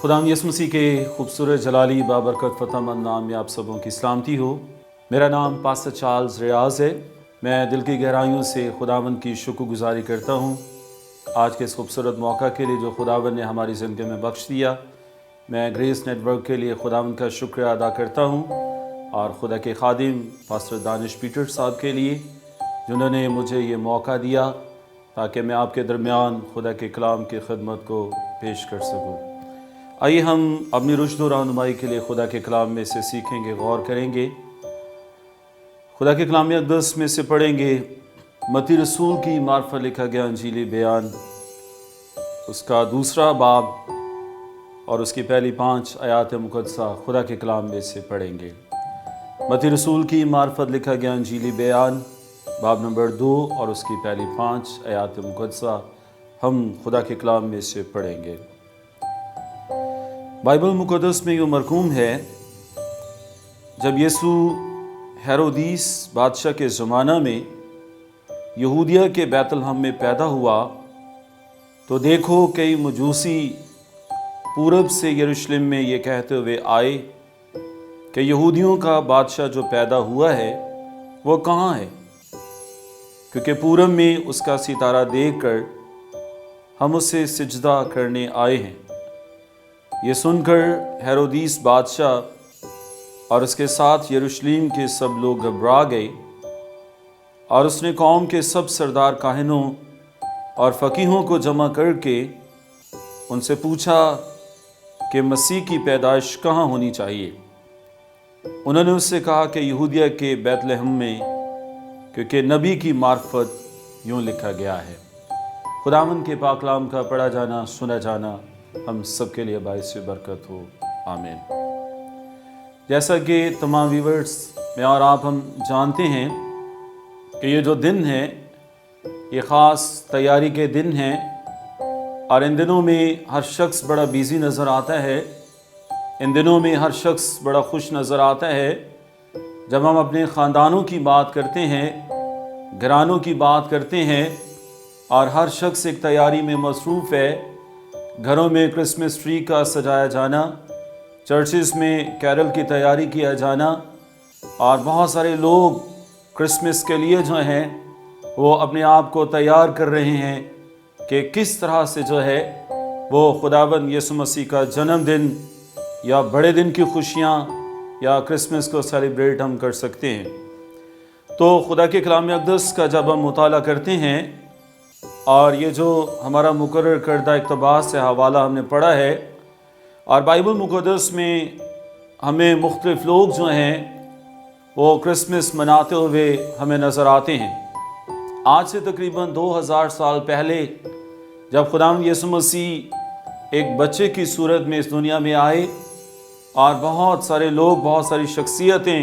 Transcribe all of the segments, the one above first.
खुदाम यसु मसीह के खूबसूरत जलाली बाबरकत फ़तहमंद नाम में आप सबों की सलामती हो। मेरा नाम पास्टर चार्ल्स रियाज़ है। मैं दिल की गहराइयों से खुदावंद की शुक्रगुजारी करता हूँ आज के इस खूबसूरत मौका के लिए जो खुदावंद ने हमारी ज़िंदगी में बख्श दिया। मैं ग्रेस नेटवर्क के लिए खुदावंद का शुक्रिया अदा करता हूँ और खुदा के खादिम पास्टर दानिश पीटर साहब के लिए जिन्होंने मुझे ये मौका दिया ताकि मैं आपके दरमियान खुदा के कलाम की खिदमत को पेश कर सकूँ। आइए हम अपनी रुश्द और रहनुमाई के लिए खुदा के कलाम में से सीखेंगे, गौर करेंगे। खुदा के कलाम अक़दस में से पढ़ेंगे मत्ती रसूल की मार्फत लिखा गया इंजीली बयान, उसका दूसरा बाब और उसकी पहली 5 आयात मुक़द्दसा खुदा के कलाम में से पढ़ेंगे। मत्ती रसूल की मार्फत लिखा गया इंजीली बयान बाब नंबर 2 और उसकी पहली 5 आयात मुक़द्दसा हम खुदा के कलाम में से पढ़ेंगे। बाइबल मुक़द्दस में ये मरकूम है, जब यीशु हेरोदीस बादशाह के ज़माना में यहूदिया के बैतलहम में पैदा हुआ तो देखो कई मजूसी पूरब से यरूशलेम में ये कहते हुए आए कि यहूदियों का बादशाह जो पैदा हुआ है वो कहाँ है, क्योंकि पूरब में उसका सितारा देखकर हम उसे सिजदा करने आए हैं। ये सुनकर हेरोदीस बादशाह और उसके साथ यरूशलेम के सब लोग घबरा गए और उसने कौम के सब सरदार काहिनों और फ़कीहों को जमा करके उनसे पूछा कि मसीह की पैदाइश कहाँ होनी चाहिए। उन्होंने उससे कहा कि यहूदिया के बैतलहम में, क्योंकि नबी की मार्फत यूँ लिखा गया है। खुदावंद के पाक कलाम का पढ़ा जाना सुना जाना हम सबके लिए बाइस बरकत हो, आमीन। जैसा कि तमाम व्यूअर्स में और आप हम जानते हैं कि ये जो दिन है ये ख़ास तैयारी के दिन हैं और इन दिनों में हर शख्स बड़ा बिज़ी नज़र आता है। इन दिनों में हर शख्स बड़ा खुश नज़र आता है। जब हम अपने ख़ानदानों की बात करते हैं, घरानों की बात करते हैं और हर शख्स एक तैयारी में मसरूफ़ है। घरों में क्रिसमस ट्री का सजाया जाना, चर्चेस में कैरल की तैयारी किया जाना और बहुत सारे लोग क्रिसमस के लिए जो हैं वो अपने आप को तैयार कर रहे हैं कि किस तरह से जो है वो खुदावंद यीशु मसीह का जन्मदिन या बड़े दिन की खुशियाँ या क्रिसमस को सेलिब्रेट हम कर सकते हैं। तो खुदा के कलाम अक़दस का जब हम मुताला करते हैं और ये जो हमारा मुकर्रर करदा इक़्तिबास से हवाला हमने पढ़ा है और बाइबल मुक़द्दस में हमें मुख्तलिफ़ लोग जो हैं वो क्रिसमस मनाते हुए हमें नज़र आते हैं। आज से तकरीबन 2000 साल पहले जब खुदावंद यीशु मसीह एक बच्चे की सूरत में इस दुनिया में आए और बहुत सारे लोग, बहुत सारी शख्सियतें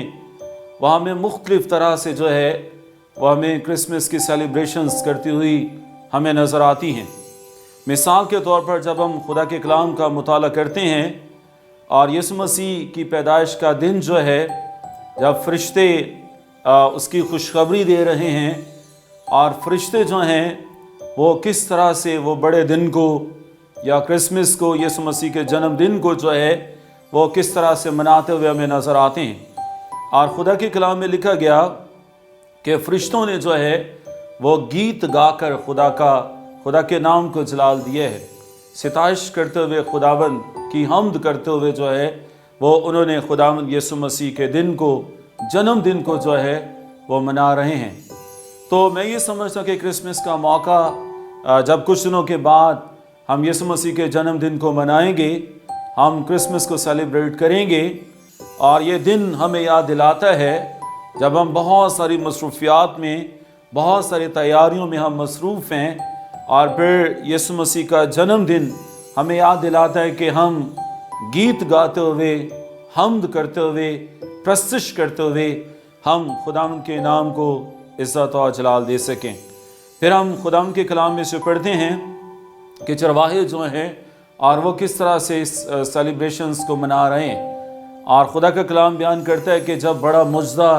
वहाँ में मुख्तलिफ़ तरह से जो है वो हमें क्रिसमस की सेलिब्रेशंस करती हुई हमें नज़र आती हैं। मिसाल के तौर पर जब हम खुदा के कलाम का मुताला करते हैं और यीशु मसीह की पैदाइश का दिन जो है, जब फरिश्ते उसकी खुशखबरी दे रहे हैं और फरिश्ते जो हैं वो किस तरह से वो बड़े दिन को या क्रिसमस को, यीशु मसीह के जन्मदिन को जो है वो किस तरह से मनाते हुए हमें नज़र आते हैं। और खुदा के कलाम में लिखा गया कि फरिश्तों ने जो है वो गीत गाकर खुदा के नाम को जलाल दिए है, सिताइश करते हुए खुदावंद की हम्द करते हुए जो है वो उन्होंने खुदावंद यीशु मसीह के दिन को, जन्मदिन को जो है वो मना रहे हैं। तो मैं ये समझता कि क्रिसमस का मौका जब कुछ दिनों के बाद हम यीशु मसीह के जन्मदिन को मनाएंगे, हम क्रिसमस को सेलिब्रेट करेंगे और ये दिन हमें याद दिलाता है जब हम बहुत सारी मसरूफियात में, बहुत सारी तैयारियों में हम मसरूफ़ हैं और फिर यीशु मसीह का जन्मदिन हमें याद दिलाता है कि हम गीत गाते हुए, हम्द करते हुए, प्रस्तुत करते हुए हम खुदावंद के नाम को इज़्ज़त और जलाल दे सकें। फिर हम खुदावंद के कलाम में से पढ़ते हैं कि चरवाहे जो हैं और वो किस तरह से इस सेलिब्रेशंस को मना रहे हैं। और खुदा का कलाम बयान करता है कि जब बड़ा मुजदा,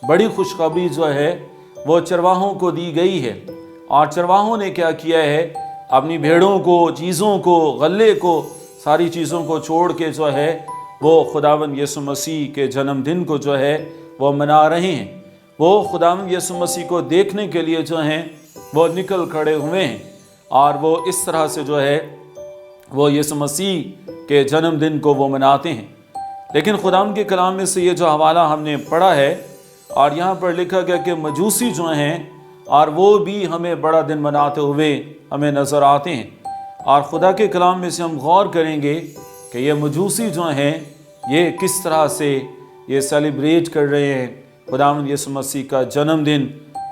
बड़ी खुशखबरी जो है वो चरवाहों को दी गई है और चरवाहों ने क्या किया है, अपनी भेड़ों को, चीज़ों को, गल्ले को, सारी चीज़ों को छोड़ के जो है वो खुदावंद यीशु मसीह के जन्मदिन को जो है वो मना रहे हैं। वो खुदावंद यीशु मसीह को देखने के लिए जो हैं वो निकल खड़े हुए हैं और वो इस तरह से जो है वो यीशु मसीह के जन्मदिन को वो मनाते हैं। लेकिन खुदावंद के कलाम में से ये जो हवाला हमने पढ़ा है और यहाँ पर लिखा गया कि मजूसी जो हैं और वो भी हमें बड़ा दिन मनाते हुए हमें नज़र आते हैं। और खुदा के कलाम में से हम गौर करेंगे कि ये मजूसी जो हैं ये किस तरह से ये सेलिब्रेट कर रहे हैं खुदावंद यीशु मसीह का जन्मदिन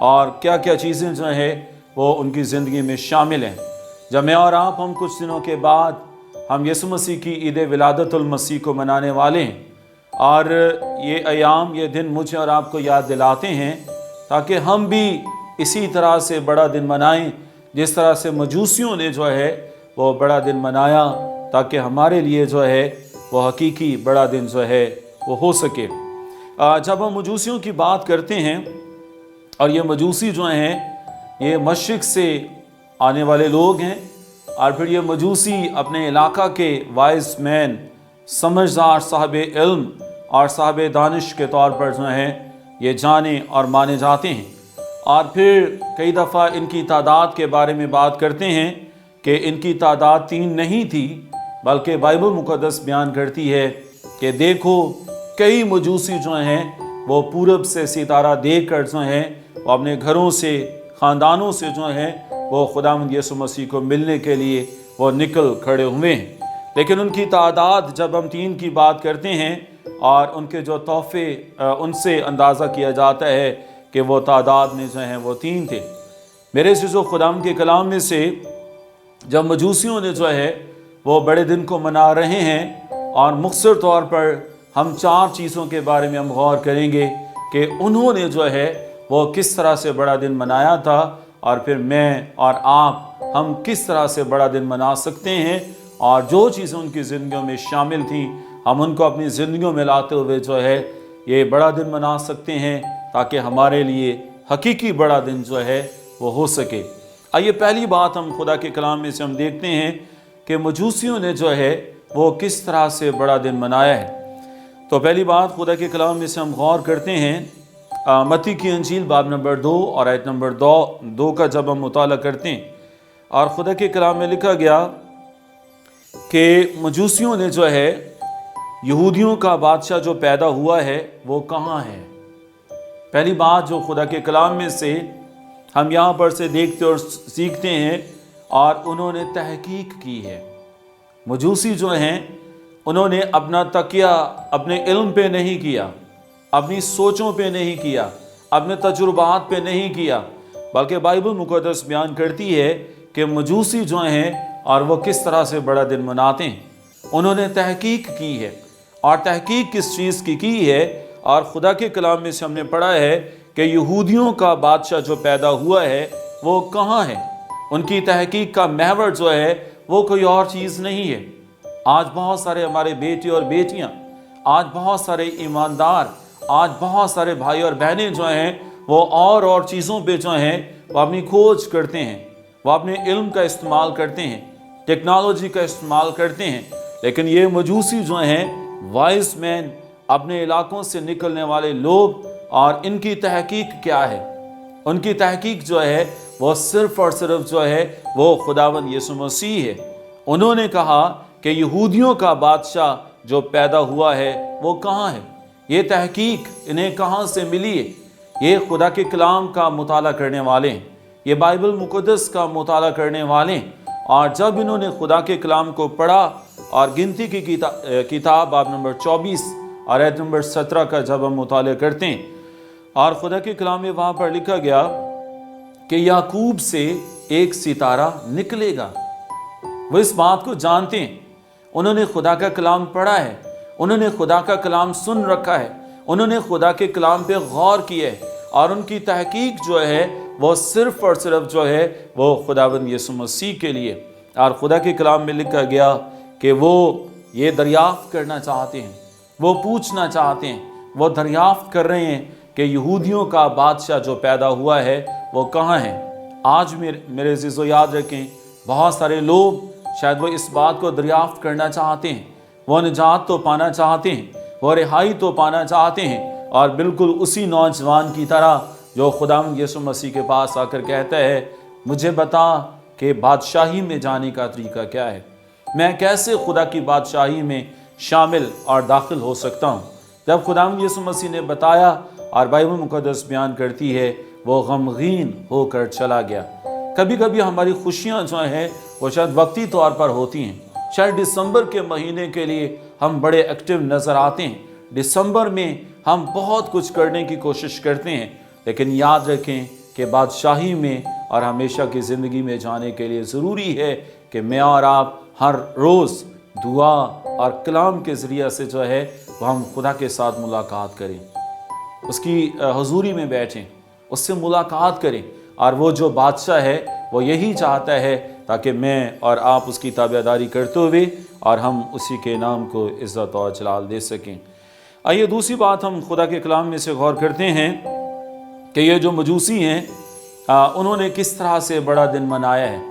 और क्या क्या चीज़ें जो हैं वो उनकी ज़िंदगी में शामिल हैं। जब मैं और आप हम कुछ दिनों के बाद हम यीशु मसीह की ईद विलादतुल मसीह को मनाने वाले हैं और ये अयाम ये दिन मुझे और आपको याद दिलाते हैं ताकि हम भी इसी तरह से बड़ा दिन मनाएं जिस तरह से मजूसियों ने जो है वो बड़ा दिन मनाया, ताकि हमारे लिए जो है वो हकीकी बड़ा दिन जो है वो हो सके। जब हम मजूसियों की बात करते हैं और ये मजूसी जो हैं ये मशरिक़ से आने वाले लोग हैं और फिर ये मजूसी अपने इलाका के वाइज मैन, समझदार, साहब इल्म और साहब दानिश के तौर पर जो हैं ये जाने और माने जाते हैं। और फिर कई दफ़ा इनकी तादाद के बारे में बात करते हैं कि इनकी तादाद 3 नहीं थी, बल्कि बाइबल मुक़द्दस बयान करती है कि देखो कई मजूसी जो हैं वो पूरब से सितारा देख कर जो हैं वो अपने घरों से, ख़ानदानों से जो हैं वो खुदावंद यीशु मसीह को मिलने के लिए वो निकल खड़े हुए हैं। लेकिन उनकी तादाद जब हम 3 की बात करते हैं और उनके जो तोहफे उनसे अंदाज़ा किया जाता है कि वो तादाद में जो हैं वो 3 थे। मेरे अज़ीज़ों, खुदावंद के कलाम में से जब मजूसियों ने जो है वो बड़े दिन को मना रहे हैं और मुख्तसर तौर पर हम 4 चीज़ों के बारे में हम गौर करेंगे कि उन्होंने जो है वो किस तरह से बड़ा दिन मनाया था और फिर मैं और आप हम किस तरह से बड़ा दिन मना सकते हैं और जो चीज़ें उनकी ज़िंदगियों में शामिल थीं हम उनको अपनी ज़िंदगियों में लाते हुए जो है ये बड़ा दिन मना सकते हैं ताकि हमारे लिए हकीकी बड़ा दिन जो है वो हो सके। आइए पहली बात हम खुदा के कलाम में से हम देखते हैं कि मजूसियों ने जो है वो किस तरह से बड़ा दिन मनाया है। तो पहली बात खुदा के कलाम में से हम गौर करते हैं मत्ती की अंजील बाब नंबर 2 और आयत नंबर 2 का जब हम मुताला करते हैं और खुदा के कलाम में लिखा गया कि मजूसियों ने जो है यहूदियों का बादशाह जो पैदा हुआ है वो कहाँ है। पहली बात जो खुदा के कलाम में से हम यहाँ पर से देखते और सीखते हैं और उन्होंने तहकीक की है। मजूसी जो हैं उन्होंने अपना तकिया अपने इल्म पे नहीं किया, अपनी सोचों पे नहीं किया, अपने तजुर्बात पे नहीं किया, बल्कि बाइबल मुक़द्दस बयान करती है कि मजूसी जो हैं और वो किस तरह से बड़ा दिन मनाते हैं। उन्होंने तहकीक की है और तहकीक किस चीज़ की है और खुदा के कलाम में से हमने पढ़ा है कि यहूदियों का बादशाह जो पैदा हुआ है वो कहाँ है। उनकी तहकीक का महवर जो है वो कोई और चीज़ नहीं है। आज बहुत सारे हमारे बेटे और बेटियां, आज बहुत सारे ईमानदार, आज बहुत सारे भाई और बहनें जो हैं वो और चीज़ों पे जो हैं वो अपनी खोज करते हैं, वो अपने इल्म का इस्तेमाल करते हैं, टेक्नोलॉजी का इस्तेमाल करते हैं। लेकिन ये मजूसी जो हैं वाइज मैन, अपने इलाकों से निकलने वाले लोग, और इनकी तहकीक क्या है? उनकी तहकीक जो है वो सिर्फ़ और सिर्फ जो है वो खुदावंद यीशु मसीह है। उन्होंने कहा कि यहूदियों का बादशाह जो पैदा हुआ है वो कहाँ है। ये तहकीक इन्हें कहाँ से मिली है? ये खुदा के कलाम का मुताला करने वाले हैं, ये बाइबल मुक़द्दस का मुताला करने वाले हैं। और जब इन्होंने खुदा के कलाम को पढ़ा और गिनती की किताब बाब नंबर 24 और आयत नंबर 17 का जब हम मुताला करते हैं और खुदा के कलाम में वहाँ पर लिखा गया कि याकूब से एक सितारा निकलेगा। वो इस बात को जानते हैं, उन्होंने खुदा का कलाम पढ़ा है, उन्होंने खुदा का कलाम सुन रखा है, उन्होंने खुदा के कलाम पे गौर किया है और उनकी तहकीक जो है वो सिर्फ़ और सिर्फ जो है वो खुदावंद यीशु मसीह के लिए। और खुदा के कलाम में लिखा गया कि वो ये दरियाफ्त करना चाहते हैं, वो पूछना चाहते हैं, वो दरियाफ्त कर रहे हैं कि यहूदियों का बादशाह जो पैदा हुआ है वो कहाँ है। आज मेरे अज़ीज़ों याद रखें, बहुत सारे लोग शायद वो इस बात को दरियाफ्त करना चाहते हैं, वो निजात तो पाना चाहते हैं, वो रिहाई तो पाना चाहते हैं, और बिल्कुल उसी नौजवान की तरह जो खुदावंद यीशु मसीह के पास आकर कहता है, मुझे बता कि बादशाही में जाने का तरीका क्या है, मैं कैसे खुदा की बादशाही में शामिल और दाखिल हो सकता हूँ। जब खुदावंद यीशु मसीह ने बताया, और बाइबल मुक़द्दस बयान करती है, वो गमगीन होकर चला गया। कभी कभी हमारी खुशियाँ जो हैं वो शायद वक्ती तौर पर होती हैं। शायद दिसंबर के महीने के लिए हम बड़े एक्टिव नज़र आते हैं, दिसंबर में हम बहुत कुछ करने की कोशिश करते हैं, लेकिन याद रखें कि बादशाही में और हमेशा की ज़िंदगी में जाने के लिए ज़रूरी है कि मैं और आप हर रोज़ दुआ और कलाम के ज़रिए से जो है वो हम खुदा के साथ मुलाकात करें, उसकी हुजूरी में बैठें, उससे मुलाकात करें। और वो जो बादशाह है वो यही चाहता है ताकि मैं और आप उसकी ताबेदारी करते हुए और हम उसी के नाम को इज़्ज़त और जलाल दे सकें। आइए दूसरी बात हम खुदा के कलाम में से गौर करते हैं कि ये जो मजूसी हैं उन्होंने किस तरह से बड़ा दिन मनाया है,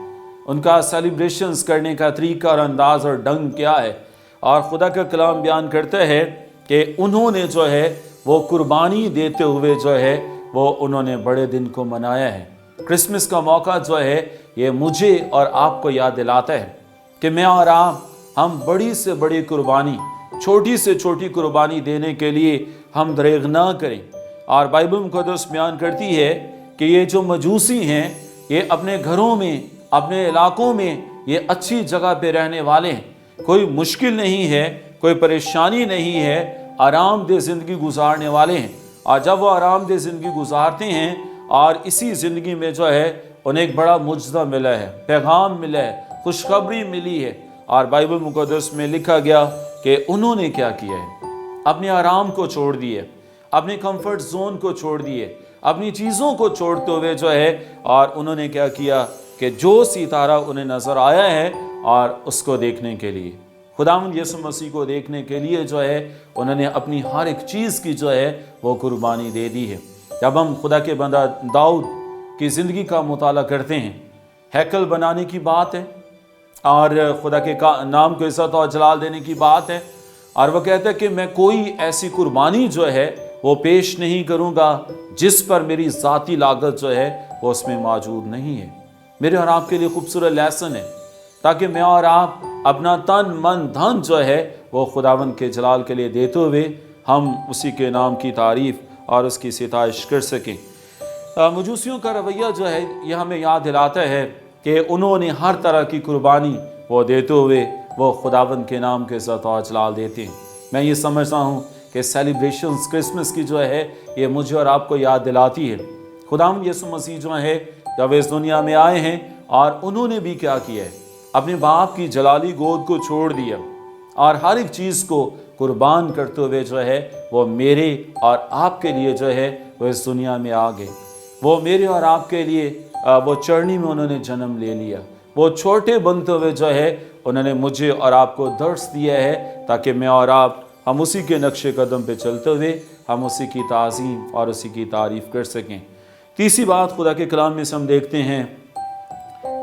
उनका सेलिब्रेशंस करने का तरीका और अंदाज़ और ढंग क्या है। और खुदा का कलाम बयान करता है कि उन्होंने जो है वो कुर्बानी देते हुए जो है वो उन्होंने बड़े दिन को मनाया है। क्रिसमस का मौका जो है ये मुझे और आपको याद दिलाता है कि मैं और आप हम बड़ी से बड़ी कुर्बानी, छोटी से छोटी कुर्बानी देने के लिए हम दरेग ना करें। और बाइबल मुक़द्दस बयान करती है कि ये जो मजूसी हैं ये अपने घरों में, अपने इलाकों में ये अच्छी जगह पे रहने वाले हैं, कोई मुश्किल नहीं है, कोई परेशानी नहीं है, आरामदेह ज़िंदगी गुजारने वाले हैं। और जब वो आरामदेह ज़िंदगी गुजारते हैं और इसी ज़िंदगी में जो है उन्हें एक बड़ा मुजदा मिला है, पैगाम मिला है, खुशखबरी मिली है। और बाइबल मुक़द्दस में लिखा गया कि उन्होंने क्या किया है, अपने आराम को छोड़ दिए, अपने कंफर्ट जोन को छोड़ दिए, अपनी चीज़ों को छोड़ते हुए जो है और उन्होंने क्या किया कि जो सितारा उन्हें नज़र आया है और उसको देखने के लिए, खुदावंद यीशु मसीह को देखने के लिए जो है उन्होंने अपनी हर एक चीज़ की जो है वो कुर्बानी दे दी है। जब हम खुदा के बंदा दाऊद की ज़िंदगी का मुताला करते हैं, हैकल बनाने की बात है और खुदा के नाम को इज़्ज़त और जलाल देने की बात है, और वह कहता है कि मैं कोई ऐसी कुर्बानी जो है वो पेश नहीं करूँगा जिस पर मेरी ज़ाती लागत जो है वो उसमें मौजूद नहीं है। मेरे और आपके लिए खूबसूरत लेसन है ताकि मैं और आप अपना तन मन धन जो है वो खुदावंद के जलाल के लिए देते हुए हम उसी के नाम की तारीफ़ और उसकी सिताइश कर सकें। मजूसियों का रवैया जो है यह हमें याद दिलाता है कि उन्होंने हर तरह की कुर्बानी वो देते हुए वो खुदावंद के नाम के इज़्ज़त और जलाल देते हैं। मैं ये समझता हूँ कि सेलिब्रेशंस क्रिसमस की जो है ये मुझे और आपको याद दिलाती है खुदावंद यीशु मसीह जो है जब इस दुनिया में आए हैं और उन्होंने भी क्या किया है, अपने बाप की जलाली गोद को छोड़ दिया और हर एक चीज़ को कुर्बान करते हुए जो है वो मेरे और आपके लिए जो है वो इस दुनिया में आ गए। वो मेरे और आपके लिए वो चरनी में उन्होंने जन्म ले लिया। वो छोटे बनते हुए जो है उन्होंने मुझे और आपको दर्स दिया है ताकि मैं और आप हम उसी के नक्शे कदम पे चलते हुए हम उसी की ताज़ीम और उसी की तारीफ़ कर सकें। तीसरी बात खुदा के कलाम में से हम देखते हैं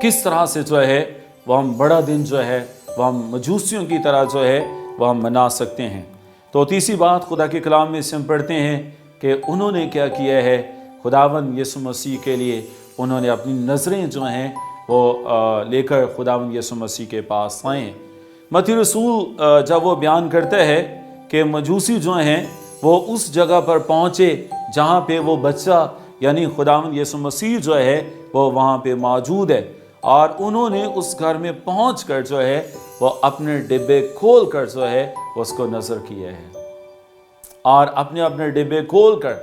किस तरह से जो है वह हम बड़ा दिन जो है वह हम मजूसियों की तरह जो है वह हम मना सकते हैं। तो तीसरी बात खुदा के कलाम में से हम पढ़ते हैं कि उन्होंने क्या किया है, खुदावंद यीशु मसीह के लिए उन्होंने अपनी नज़रें जो हैं वो लेकर खुदावंद यीशु मसीह के पास आए। मत्ती रसूल जब वो बयान करता है कि मजूसी जो हैं वो उस जगह पर पहुँचे जहाँ पे वो बच्चा यानी खुदावंद यीशु मसीह जो है वो वहाँ पे मौजूद है, और उन्होंने उस घर में पहुँच कर जो है वो अपने डिब्बे खोल कर जो है उसको नज़र किया है और अपने अपने डिब्बे खोल कर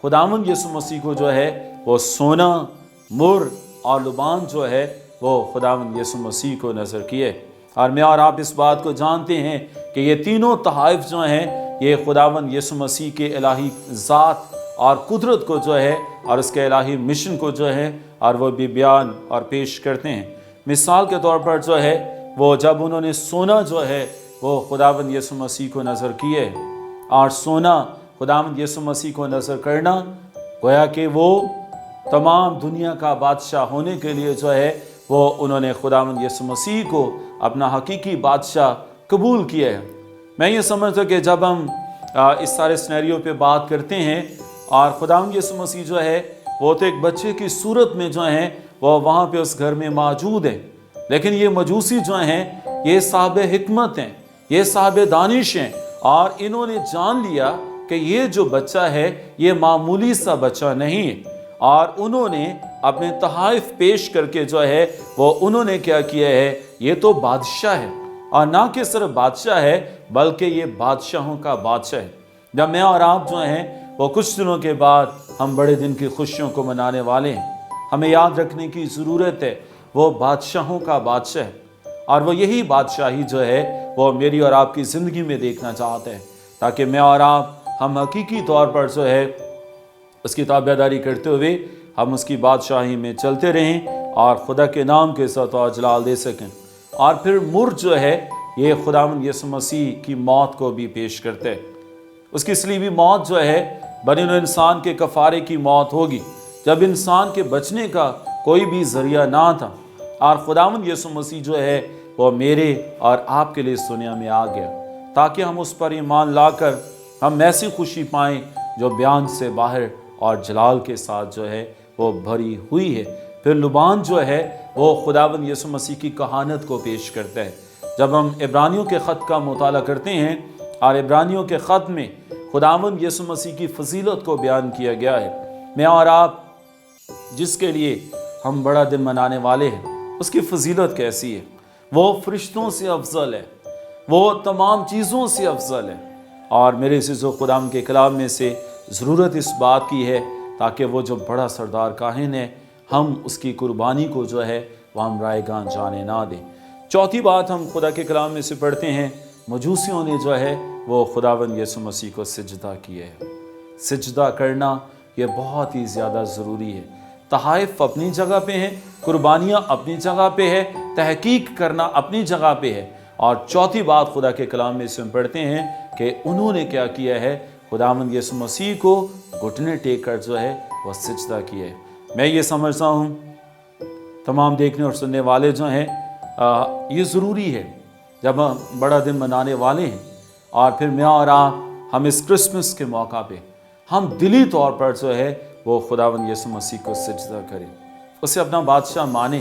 खुदावंद यीशु मसीह को जो है वो सोना, मुर और लुबान जो है वो खुदावंद यीशु मसीह को नज़र किए। और मैं और आप इस बात को जानते हैं कि ये तीनों तहाइफ जो हैं ये खुदावंद यीशु मसीह के इलाही ज़ात और कुदरत को जो है और उसके इलाही मिशन को जो है और वो भी बयान और पेश करते हैं। मिसाल के तौर पर जो है वो जब उन्होंने सोना जो है वो खुदावंद यीशु मसीह को नज़र किए, और सोना खुदावंद यीशु मसीह को नज़र करना गोया कि वो तमाम दुनिया का बादशाह होने के लिए जो है वो उन्होंने खुदावंद यीशु मसीह को अपना हकीकी बादशाह कबूल किया है। मैं ये समझता हूँ कि जब हम इस सारे सिनेरियो पे बात करते हैं और खुदावंद यीशु मसीह जो है वो तो एक बच्चे की सूरत में जो है वो वहाँ पे उस घर में मौजूद है, लेकिन ये मजूसी जो हैं ये साहब हिकमत हैं, ये साहब दानिश हैं और इन्होंने जान लिया कि ये जो बच्चा है ये मामूली सा बच्चा नहीं है और उन्होंने अपने तहाइफ पेश करके जो है वो उन्होंने क्या किया है, ये तो बादशाह है और ना कि सिर्फ बादशाह है बल्कि ये बादशाहों का बादशाह है। जब मैं और आप जो हैं वो कुछ दिनों के बाद हम बड़े दिन की खुशियों को मनाने वाले हैं, हमें याद रखने की ज़रूरत है वो बादशाहों का बादशाह है और वो यही बादशाही जो है वो मेरी और आपकी ज़िंदगी में देखना चाहते हैं, ताकि मैं और आप हम हकीकी तौर पर जो है उसकी ताबेदारी करते हुए हम उसकी बादशाही में चलते रहें और खुदा के नाम के साथ और जलाल दे सकें। और फिर मुर जो है ये खुदावंद यीशु मसीह की मौत को भी पेश करते हैं। उसकी सलीबी मौत जो है बने हुए इंसान के कफारे की मौत होगी, जब इंसान के बचने का कोई भी जरिया ना था और खुदावंद यीशु मसीह जो है वो मेरे और आपके लिए इस दुनिया में आ गया ताकि हम उस पर ईमान लाकर हम ऐसी खुशी पाएं जो बयान से बाहर और जलाल के साथ जो है वो भरी हुई है। फिर लुबान जो है वो खुदावंद यीशु मसीह की कहानत को पेश करता है। जब हम इब्रानियों के ख़त का मुताला करते हैं और इब्रानियों के ख़त में खुदावंद यीशु मसीह की फजीलत को बयान किया गया है, मैं और आप जिसके लिए हम बड़ा दिन मनाने वाले हैं उसकी फजीलत कैसी है, वो फरिश्तों से अफजल है, वो तमाम चीज़ों से अफजल है। और मेरे अज़ीज़ो खुदावंद के कलाम में से ज़रूरत इस बात की है ताकि वो जो बड़ा सरदार काहिन है हम उसकी कुर्बानी को जो है वह हम रायगान जाने ना दें। चौथी बात हम खुदा के कलाम में से पढ़ते हैं, मजूसियों ने जो है वो खुदावंद यीशु मसीह को सिजदा किया है। सिजदा करना ये बहुत ही ज़्यादा ज़रूरी है। तहाइफ अपनी जगह पे है, कुर्बानियाँ अपनी जगह पे है, तहकीक करना अपनी जगह पे है। और चौथी बात खुदा के कलाम में से हम पढ़ते हैं कि उन्होंने क्या किया है, खुदावंद यीशु मसीह को घुटने टेक कर जो है वह सिजदा किया है। मैं ये समझता हूँ तमाम देखने और सुनने वाले जो हैं ये ज़रूरी है जब हम बड़ा दिन मनाने वाले हैं और फिर मैं और आप हम इस क्रिसमस के मौका पे हम दिली तौर पर जो है वो खुदावंद यीशु मसीह को सिजदा करें, उसे अपना बादशाह माने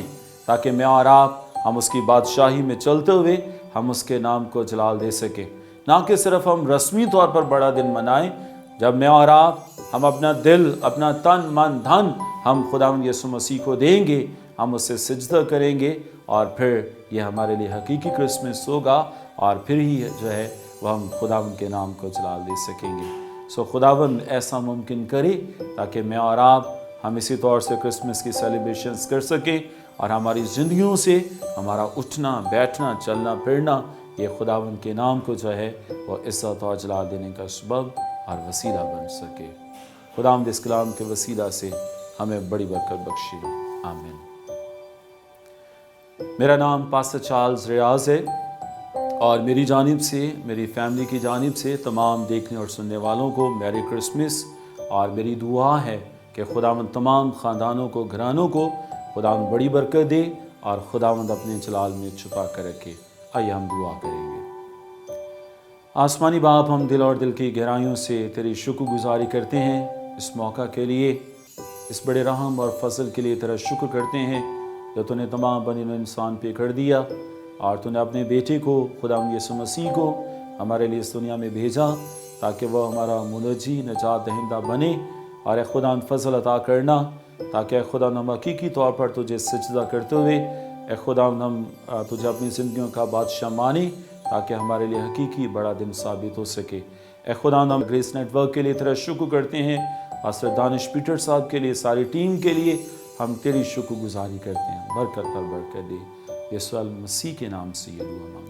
ताकि मैं और आप हम उसकी बादशाही में चलते हुए हम उसके नाम को जलाल दे सकें। ना कि सिर्फ हम रस्मी तौर पर बड़ा दिन मनाएं, जब मैं और आप हम अपना दिल, अपना तन, मन, धन हम खुदावंद यीशु मसीह को देंगे, हम उससे सिजदा करेंगे और फिर ये हमारे लिए हकीकी क्रिसमस होगा और फिर ही जो है वह हम खुदावंद के नाम को जलाल दे सकेंगे। सो खुदावंद ऐसा मुमकिन करे ताकि मैं और आप हम इसी तौर से क्रिसमस की सेलिब्रेशंस कर सकें और हमारी ज़िंदगियों से हमारा उठना, बैठना, चलना फिरना ये खुदावंद के नाम को जो है वो इज़्ज़त और जलाल देने का सबब और वसीला बन सके। खुदावंद इस कलाम के वसीला से हमें बड़ी बरकत बख्शे। आमीन। मेरा नाम पास्टर चार्ल्स रियाज है और मेरी जानिब से, मेरी फैमिली की जानिब से तमाम देखने और सुनने वालों को मैरी क्रिसमस। और मेरी दुआ है कि खुदावंद तमाम ख़ानदानों को, घरानों को खुदावंद बड़ी बरकत दे और खुदावंद अपने जलाल में छुपा कर रखे। आइए हम दुआ करेंगे। आसमानी बाप, हम दिल और दिल की गहराइयों से तेरी शुक्रगुजारी करते हैं इस मौका के लिए, इस बड़े रहम और फजल के लिए तेरा शुक्र करते हैं जो तूने तमाम बनी नूं इंसान पे कर दिया और तूने अपने बेटे को, खुदावंद यीशु मसीह को हमारे लिए इस दुनिया में भेजा ताकि वह हमारा मुनज्जी, नजात दहिंदा बने। और खुदा फजल अता करना ताकि खुदा हम हकीकी तौर पर तुझे सजदा करते हुए खुदा हम तुझे अपनी ज़िंदगियों का बादशाह माने ताकि हमारे लिए हकीकी बड़ा दिन साबित हो सके। खुदा हम ग्रेस नेटवर्क के लिए तेरा शुक्र करते हैं, पास्टर दानिश पीटर साहब के लिए, सारी टीम के लिए हम तेरी शुक्रगुजारी करते हैं। बरकत पर बरकत दे, यीशु मसीह के नाम से ये दुआ मांगते हैं।